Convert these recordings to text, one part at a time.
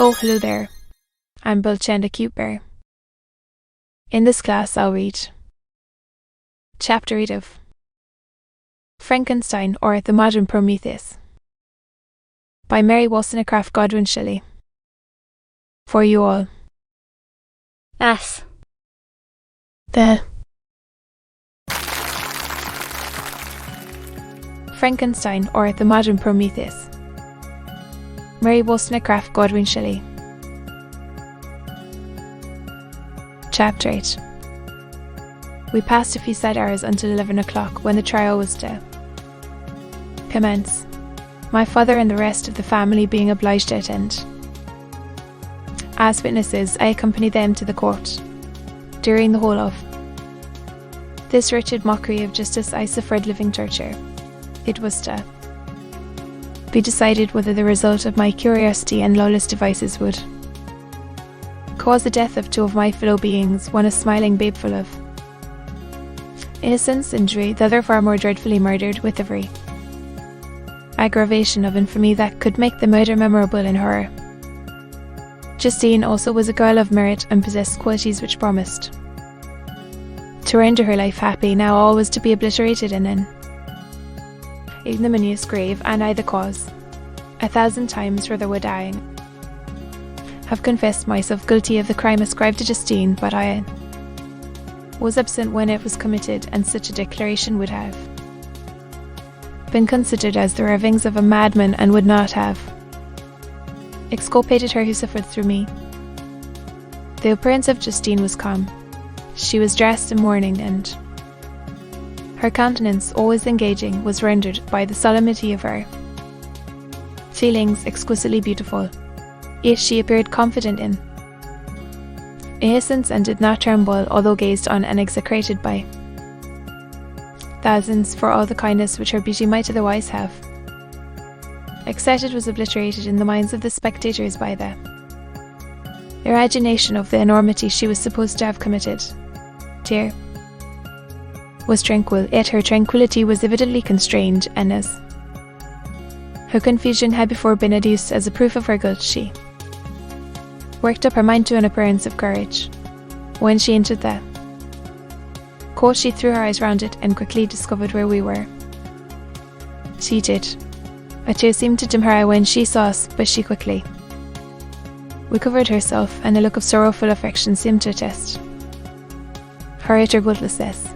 Oh, hello there. I'm Bulchenda Cute Bear. In this class, I'll read Chapter 8 of Frankenstein, or The Modern Prometheus, by Mary Wollstonecraft Godwin Shelley. For you all. S. The Frankenstein, or The Modern Prometheus, Mary Wollstonecraft Godwin Shelley. Chapter 8. We passed a few sad hours until 11 o'clock, when the trial was to commence, my father and the rest of the family being obliged to attend. As witnesses, I accompanied them to the court. During the whole of this wretched mockery of justice, I suffered living torture. It was to be decided whether the result of my curiosity and lawless devices would cause the death of two of my fellow beings, one a smiling babe full of innocence, injury, the other far more dreadfully murdered, with every aggravation of infamy that could make the murder memorable in horror. Justine also was a girl of merit and possessed qualities which promised to render her life happy. Now all was to be obliterated in an ignominious grave, and I the cause. 1,000 times rather would I have confessed myself guilty of the crime ascribed to Justine, but I was absent when it was committed, and such a declaration would have been considered as the ravings of a madman, and would not have exculpated her who suffered through me. The appearance of Justine was calm. She was dressed in mourning, and her countenance, always engaging, was rendered by the solemnity of her feelings exquisitely beautiful. Yet she appeared confident in innocence, and did not tremble, although gazed on and execrated by thousands for all the kindness which her beauty might otherwise have excited, was obliterated in the minds of the spectators by the imagination of the enormity she was supposed to have committed. Tear was tranquil, yet her tranquillity was evidently constrained, and as her confusion had before been adduced as a proof of her guilt, she worked up her mind to an appearance of courage. When she entered the court, she threw her eyes round it, and quickly discovered where we were seated. A tear seemed to dim her eye when she saw us, but she quickly recovered herself, and a look of sorrowful affection seemed to attest her utter guiltlessness.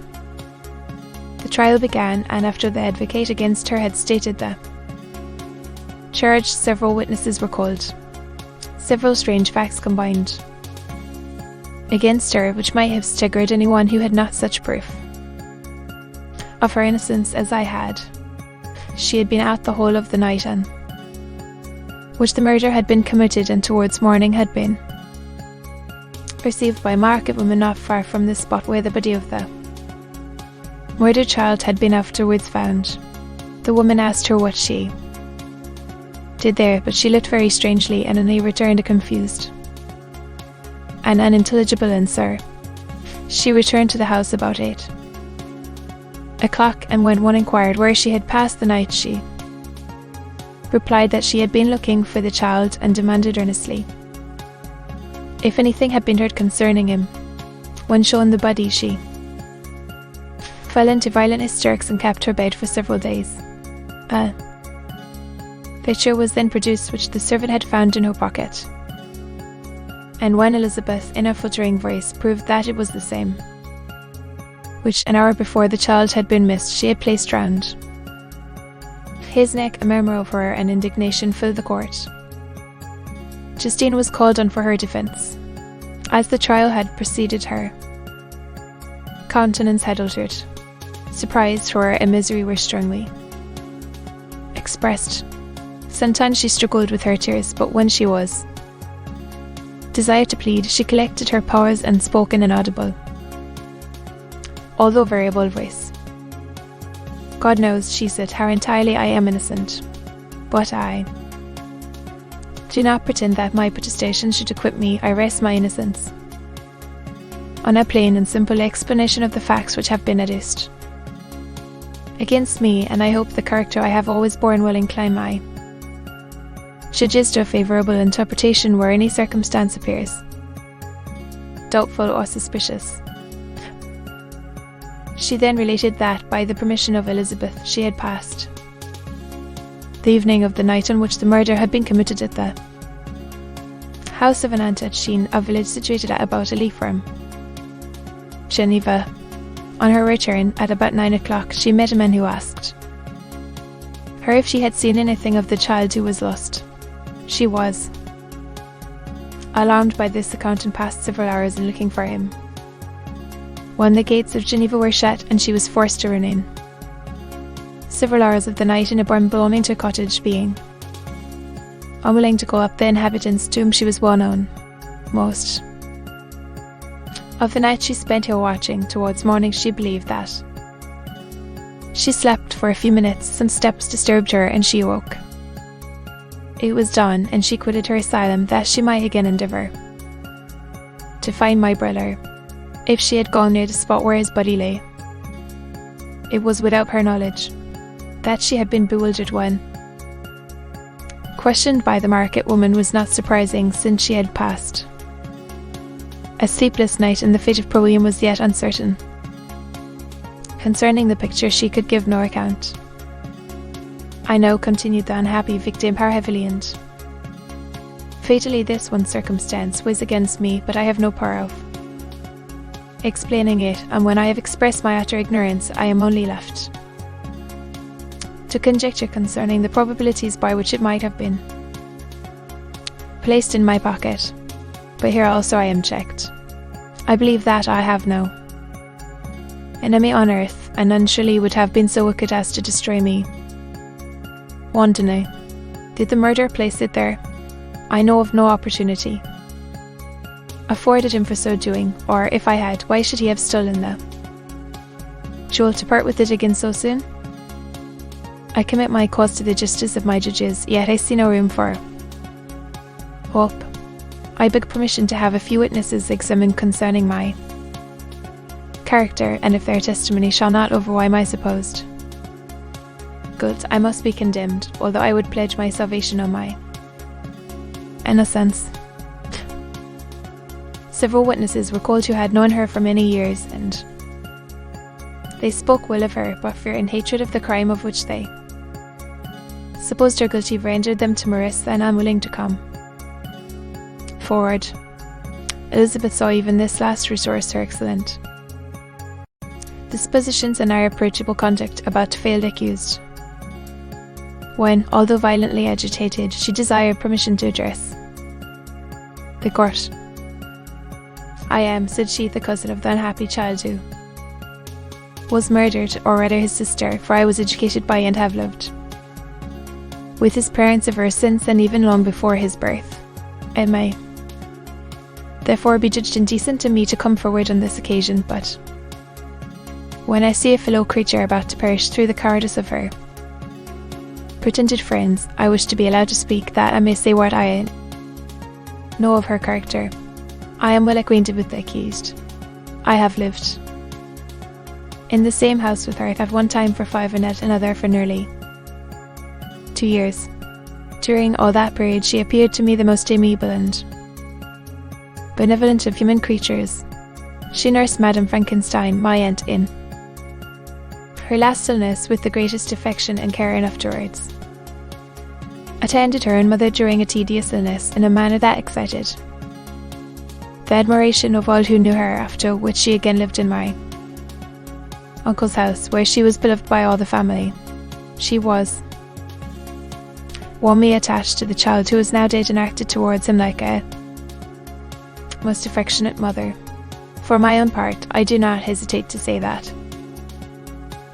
The trial began, and after the advocate against her had stated the charge, several witnesses were called. Several strange facts combined against her, which might have staggered anyone who had not such proof of her innocence as I had. She had been out the whole of the night on which the murder had been committed, and towards morning had been perceived by market women not far from the spot where the body of the murdered child had been afterwards found. The woman asked her what she did there, but she looked very strangely, and only returned a confused and unintelligible answer. She returned to the house about 8 o'clock, and when one inquired where she had passed the night, she replied that she had been looking for the child, and demanded earnestly if anything had been heard concerning him. When shown the body, she fell into violent hysterics and kept her bed for several days. A picture was then produced which the servant had found in her pocket, and when Elizabeth, in a faltering voice, proved that it was the same which an hour before the child had been missed, she had placed round his neck, a murmur of horror and indignation filled the court. Justine was called on for her defence. As the trial had proceeded, her countenance had altered. Surprise, horror, and misery were strongly expressed. Sometimes she struggled with her tears, but when she was desired to plead, she collected her powers and spoke in an audible, although variable voice. God knows, she said, how entirely I am innocent, but I do not pretend that my protestation should acquit me. I rest my innocence on a plain and simple explanation of the facts which have been adduced against me, and I hope the character I have always borne will incline my suggest a favourable interpretation where any circumstance appears doubtful or suspicious. She then related that, by the permission of Elizabeth, she had passed the evening of the night on which the murder had been committed at the house of an aunt at Sheen, a village situated at about a league from Geneva. On her return, at about 9 o'clock, she met a man who asked her if she had seen anything of the child who was lost. She was alarmed by this account and passed several hours in looking for him. When the gates of Geneva were shut and she was forced to run in, several hours of the night in a barn belonging to a cottage, being unwilling to call up the inhabitants to whom she was well known. Most of the night she spent here watching. Towards morning she believed that she slept for a few minutes. Some steps disturbed her and she awoke. It was dawn and she quitted her asylum that she might again endeavour to find my brother, if she had gone near the spot where his body lay. It was without her knowledge that she had been bewildered when questioned by the market woman was not surprising, since she had passed a sleepless night and the fate of poor William was yet uncertain. Concerning the picture she could give no account. I know, continued the unhappy victim, how heavily and fatally this one circumstance weighs against me, but I have no power of explaining it, and when I have expressed my utter ignorance, I am only left to conjecture concerning the probabilities by which it might have been placed in my pocket. But here also I am checked. I believe that I have no enemy on earth, and none surely would have been so wicked as to destroy me wantonly. Did the murderer place it there? I know of no opportunity afforded him for so doing, or if I had, why should he have stolen the jewel to part with it again so soon? I commit my cause to the justice of my judges, yet I see no room for hope. I beg permission to have a few witnesses examined concerning my character, and if their testimony shall not overweigh my supposed guilt, I must be condemned, although I would pledge my salvation on my innocence. Several witnesses were called who had known her for many years, and they spoke well of her, but fear and hatred of the crime of which they supposed her guilty rendered them timorous and unwilling to come forward. Elizabeth saw even this last resource her excellent dispositions and irreproachable conduct about to fail the accused, when, although violently agitated, she desired permission to address the court. I am, said she, the cousin of the unhappy child who was murdered, or rather his sister, for I was educated by and have lived with his parents ever since, and even long before his birth. It may therefore be judged indecent in me to come forward on this occasion, but when I see a fellow creature about to perish through the cowardice of her pretended friends, I wish to be allowed to speak, that I may say what I know of her character. I am well acquainted with the accused. I have lived in the same house with her, at one time for 5 and at another for nearly 2 years. During all that period she appeared to me the most amiable and benevolent of human creatures. She nursed Madame Frankenstein, my aunt, in her last illness with the greatest affection and care, and afterwards attended her and mother during a tedious illness in a manner that excited the admiration of all who knew her, after which she again lived in my uncle's house, where she was beloved by all the family. She was warmly attached to the child, who was now dead, and acted towards him like a most affectionate mother. For my own part, I do not hesitate to say that,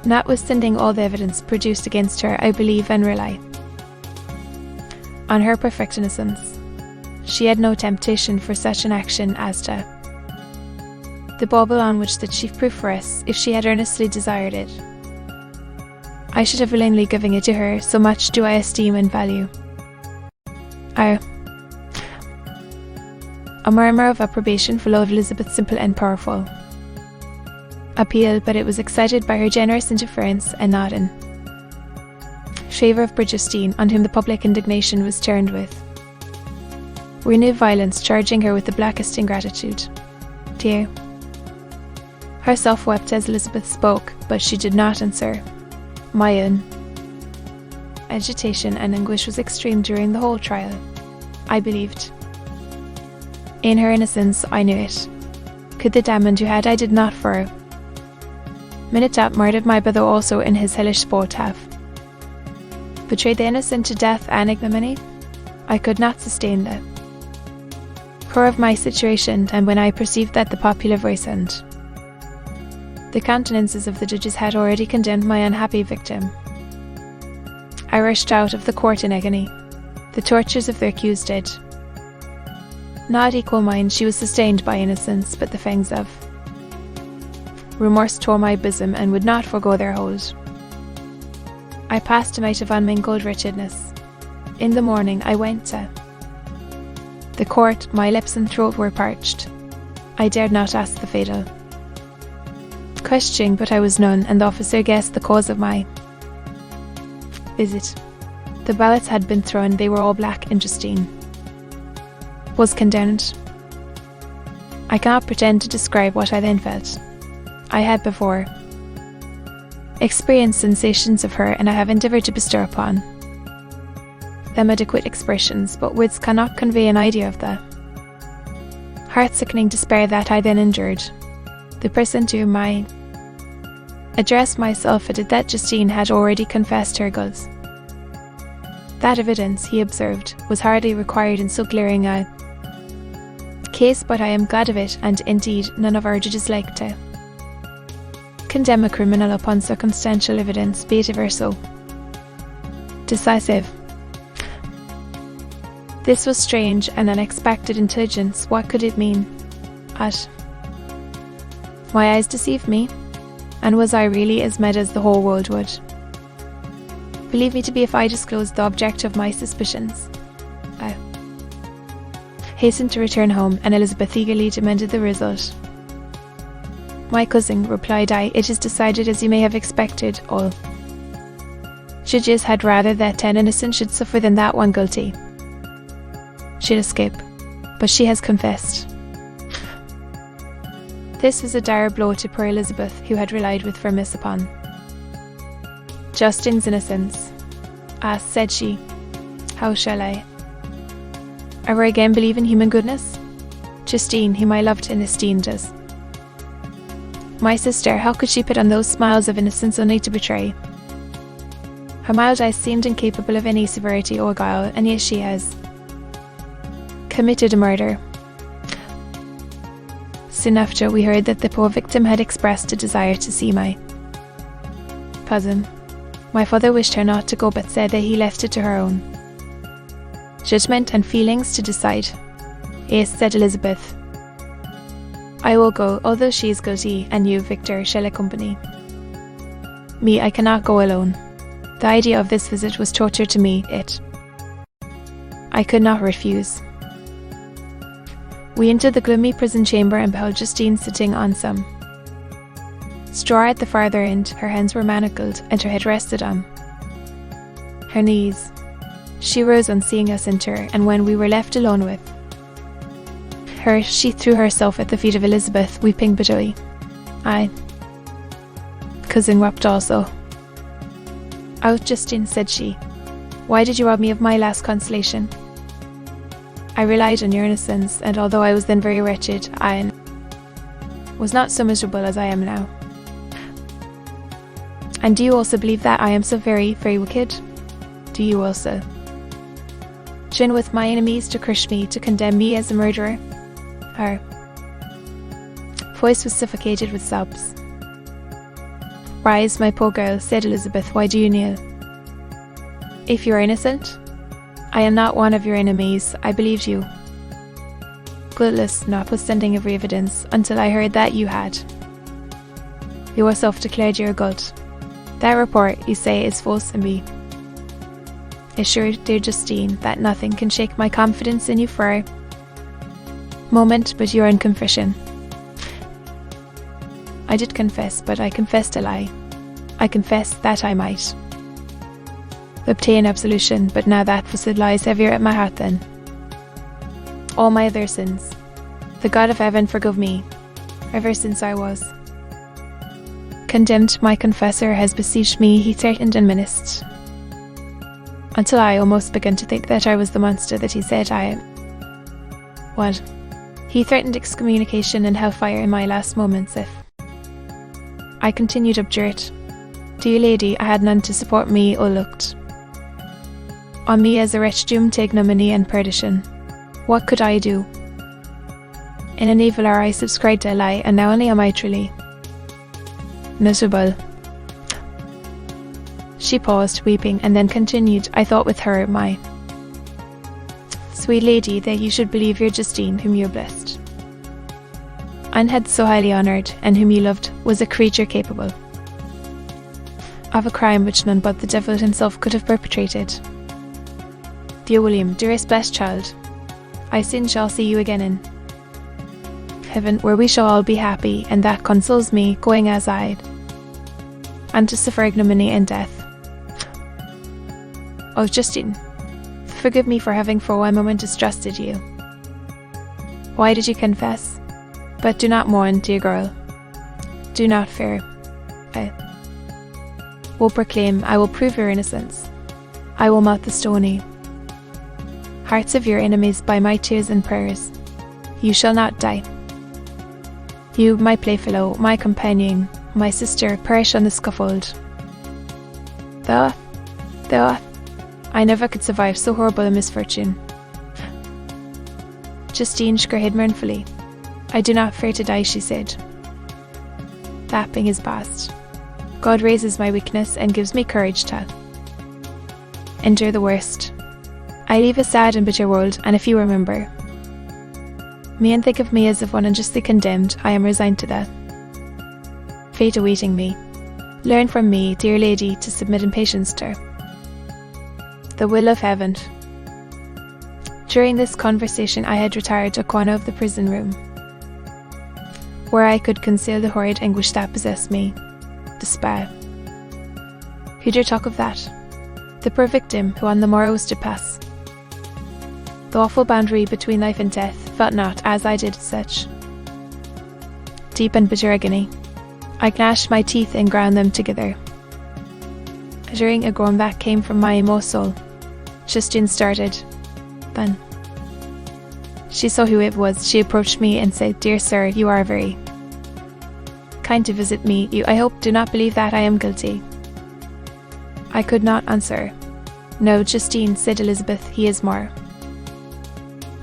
notwithstanding all the evidence produced against her, I believe and rely on her perfect innocence. She had no temptation for such an action as to the bauble on which the chief proof rests. If she had earnestly desired it, I should have willingly given it to her, so much do I esteem and value a murmur of approbation followed Elizabeth's simple and powerful appeal, but it was excited by her generous indifference and not in favour of Justine, on whom the public indignation was turned with renewed violence, charging her with the blackest ingratitude. Dear. Herself wept as Elizabeth spoke, but she did not answer. My own agitation and anguish was extreme during the whole trial. I believed. In her innocence, I knew it. Could the damned who had I did not for minute that murdered my brother also in his hellish sport have betrayed the innocent to death and ignominy? I could not sustain the horror of my situation, and when I perceived that the popular voice and the countenances of the judges had already condemned my unhappy victim, I rushed out of the court in agony. The tortures of the accused did not equal mine. She was sustained by innocence, but the fangs of remorse tore my bosom and would not forego their hold. I passed a night of unmingled wretchedness. In the morning I went to the court. My lips and throat were parched. I dared not ask the fatal question, but I was none, and the officer guessed the cause of my visit. The ballots had been thrown, they were all black, and Justine was condemned. I cannot pretend to describe what I then felt. I had before experienced sensations of her, and I have endeavoured to bestow upon them adequate expressions, but words cannot convey an idea of the heart-sickening despair that I then endured. The person to whom I addressed myself added that Justine had already confessed her guilt. That evidence, he observed, was hardly required in so glaring a case, but I am glad of it, and indeed none of our judges like to condemn a criminal upon circumstantial evidence, be it ever so decisive. This was strange and unexpected intelligence. What could it mean? My eyes deceived me, and was I really as mad as the whole world would believe me to be if I disclosed the object of my suspicions? I hastened to return home, and Elizabeth eagerly demanded the result. My cousin, replied I, it is decided as you may have expected. All judges had rather that 10 innocent should suffer than that one guilty should escape, but she has confessed. This was a dire blow to poor Elizabeth, who had relied with firmness upon Justine's innocence. Ah, said she, how shall I ever again believe in human goodness? Justine, whom I loved and esteemed as my sister, how could she put on those smiles of innocence only to betray? Her mild eyes seemed incapable of any severity or guile, and yet she has committed a murder. Soon after, we heard that the poor victim had expressed a desire to see my cousin. My father wished her not to go, but said that he left it to her own judgment and feelings to decide. Yes, said Elizabeth, I will go, although she is guilty, and you, Victor, shall accompany me. I cannot go alone. The idea of this visit was torture to me. I could not refuse. We entered the gloomy prison chamber and beheld Justine sitting on some straw at the farther end. Her hands were manacled, and her head rested on her knees. She rose on seeing us enter, and when we were left alone with her, she threw herself at the feet of Elizabeth, weeping bitterly. Cousin wept also. Out, Justine, said she. Why did you rob me of my last consolation? I relied on your innocence, and although I was then very wretched, I was not so miserable as I am now. And do you also believe that I am so very, very wicked? Do you also join with my enemies to crush me, to condemn me as a murderer? Her voice was suffocated with sobs. Rise, my poor girl, said Elizabeth. Why do you kneel? If you are innocent, I am not one of your enemies. I believed you guiltless, notwithstanding every evidence, until I heard that you had yourself declared your guilt. That report, you say, is false, and be assured, dear Justine, that nothing can shake my confidence in you for a moment but your own confession. I did confess, but I confessed a lie. I confessed that I might obtain absolution, but now that facade lies heavier at my heart than all my other sins. The God of heaven forgive me, ever since I was condemned. My confessor has besieged me, he threatened and menaced, until I almost began to think that I was the monster that he said I am. What? He threatened excommunication and hellfire in my last moments if I continued obdurate. Dear lady, I had none to support me or looked on me as a wretch doomed to ignominy and perdition. What could I do? In an evil hour I subscribed to a lie, and now only am I truly miserable. She paused, weeping, and then continued, I thought with her, my sweet lady, that you should believe your Justine, whom you blessed and had so highly honoured, and whom you loved, was a creature capable of a crime which none but the devil himself could have perpetrated. Dear William, dearest blessed child, I soon shall see you again in heaven, where we shall all be happy, and that consoles me, going as I and to suffer ignominy and death. Oh, Justine, forgive me for having for one moment distrusted you. Why did you confess? But do not mourn, dear girl. Do not fear. I will proclaim, I will prove your innocence. I will melt the stony hearts of your enemies by my tears and prayers. You shall not die. You, my playfellow, my companion, my sister, perish on the scaffold. Though I never could survive so horrible a misfortune. Justine shook her head mournfully. I do not fear to die, she said, lapping his past. God raises my weakness and gives me courage to endure the worst. I leave a sad and bitter world, and if you remember me and think of me as of one unjustly condemned, I am resigned to the fate awaiting me. Learn from me, dear lady, to submit in patience to the will of heaven. During this conversation I had retired to a corner of the prison room, where I could conceal the horrid anguish that possessed me. Despair. Who dare talk of that? The poor victim who on the morrow was to pass the awful boundary between life and death felt not, as I did, such deep and bitter agony. I gnashed my teeth and ground them together, uttering a groan that came from my inmost soul. Justine started. Then she saw who it was. She approached me and said, Dear sir, you are very kind to visit me. You, I hope, do not believe that I am guilty. I could not answer. No, Justine, said Elizabeth, he is more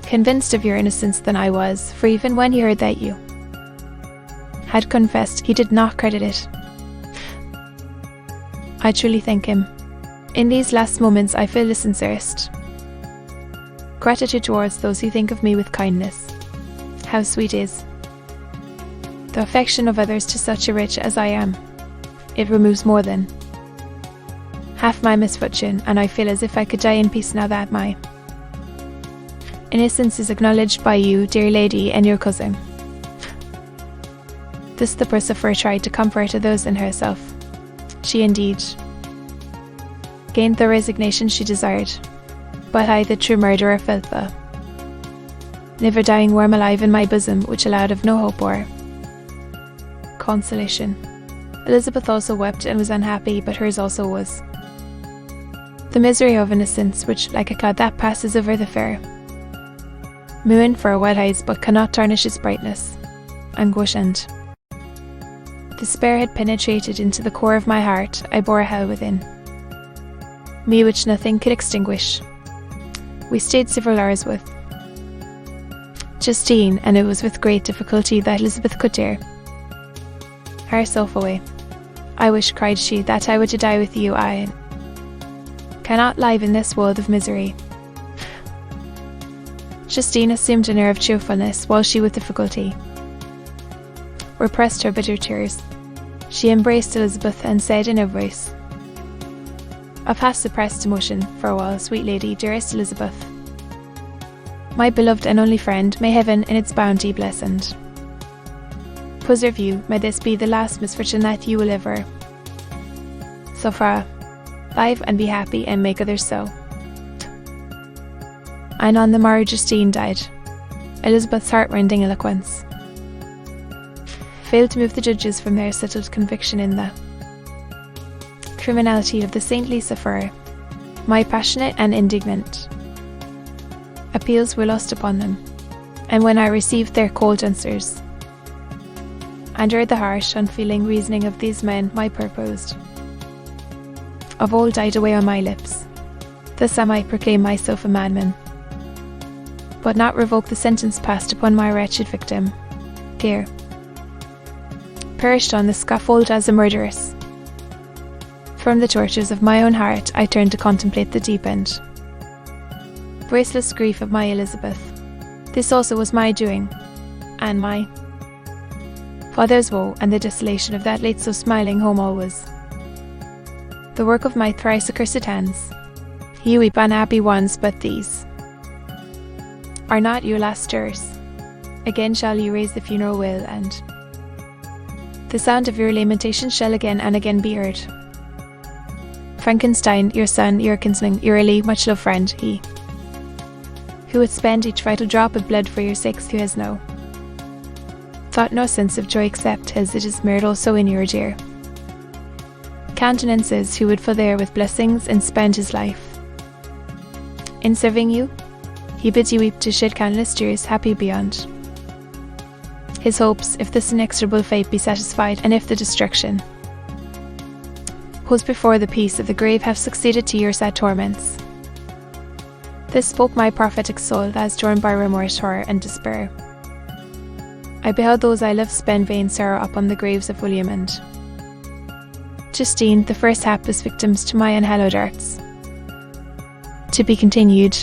convinced of your innocence than I was, for even when he heard that you had confessed, he did not credit it. I truly thank him. In these last moments I feel the sincerest gratitude towards those who think of me with kindness. How sweet is the affection of others to such a wretch as I am. It removes more than half my misfortune, and I feel as if I could die in peace now that my innocence is acknowledged by you, dear lady, and your cousin. This the Persephone tried to comfort others and herself. She indeed gained the resignation she desired, but I, the true murderer, felt the never dying worm alive in my bosom, which allowed of no hope or consolation. Elizabeth also wept and was unhappy, but hers also was the misery of innocence, which, like a cloud that passes over the fair moon for a while hides, but cannot tarnish its brightness. Anguish and despair had penetrated into the core of my heart. I bore a hell within me which nothing could extinguish. We stayed several hours with Justine, and it was with great difficulty that Elizabeth could tear herself away. I wish, cried she, that I were to die with you. I cannot live in this world of misery. Justine assumed an air of cheerfulness, while she with difficulty repressed her bitter tears. She embraced Elizabeth and said in a voice of half-suppressed emotion, Farewell, sweet lady, dearest Elizabeth. My beloved and only friend, may heaven in its bounty bless and preserve you. May this be the last misfortune that you will ever suffer. live and be happy and make others so. And on the morrow Justine died. Elizabeth's heart-rending eloquence failed to move the judges from their settled conviction in the criminality of the saintly sufferer. My passionate and indignant appeals were lost upon them, and when I received their cold answers, and heard the harsh, unfeeling reasoning of these men, my purpose of old died away on my lips. Thus I might proclaim myself a madman, but not revoke the sentence passed upon my wretched victim. Dear, perished on the scaffold as a murderess. From the tortures of my own heart I turned to contemplate the deep and graceless grief of my Elizabeth. This also was my doing, and my father's woe, and the desolation of that late so smiling home always the work of my thrice accursed hands. Ye weep unhappy ones, but these are not your last stirs. Again shall ye raise the funeral wail, and the sound of your lamentation shall again and again be heard. Frankenstein, your son, your kinsman, your early, much loved friend, he who would spend each vital drop of blood for your sakes, who has no thought, no sense of joy except his, it is mirrored also in your dear countenances, who would fill there with blessings and spend his life in serving you. He bids you weep to shed countless tears, happy beyond his hopes, if this inexorable fate be satisfied, and if the destruction posed before the peace of the grave have succeeded to your sad torments. This spoke my prophetic soul, as torn by remorse, horror, and despair. I beheld those I loved spend vain sorrow upon the graves of William and Justine, the first hapless victims to my unhallowed arts. To be continued.